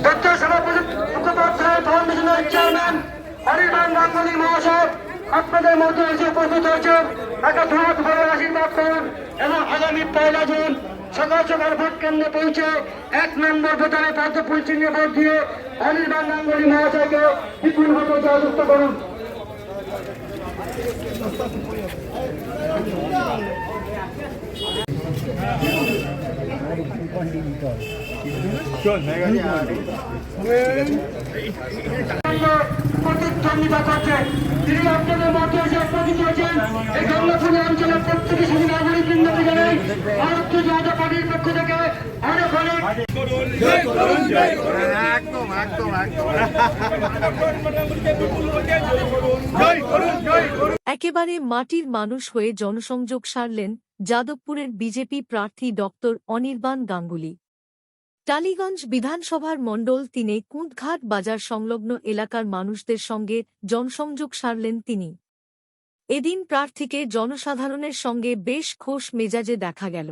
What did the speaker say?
দপ্তর সভাপতি মুখোপাধ্যায় ফাউন্ডেশনের চেয়ারম্যান অনির্বাণ গাঙ্গুলী মহাশয় আপনাদের মধ্যে এসে উপস্থিত হয়েছেন। একটা ধন্যবাদ ভালো আশীর্বাদ করুন এবং আগামী 1 জুন সকাল সকাল ভোট কেন্দ্রে পৌঁছে 1 নম্বর ভোটারে পদ্মফুল চিহ্নে ভোট দিয়ে অনির্বাণ গাঙ্গুলী মহাশয়কে বিপুল ভোটে জয়যুক্ত করুন। প্রতিদ্বন্দ্বিতা করছে তিনি আপনাদের মধ্যে এসে উপস্থিত হয়েছেন। এই গঙ্গাপুর অঞ্চলের প্রত্যেকে শুধু নাগরিকবৃন্দকে জানাই ভারতীয় জনতা পার্টির পক্ষ থেকে অনেক অনেক একেবারে মাটির মানুষ হয়ে জনসংযোগ সারলেন যাদবপুরের বিজেপি প্রার্থী ডক্টর অনির্বাণ গাঙ্গুলী। টালিগঞ্জ বিধানসভার মণ্ডল 3 কুঁটঘাট বাজার সংলগ্ন এলাকার মানুষদের সঙ্গে জনসংযোগ সারলেন তিনি। এদিন প্রার্থীকে জনসাধারণের সঙ্গে বেশ খোশ মেজাজে দেখা গেল।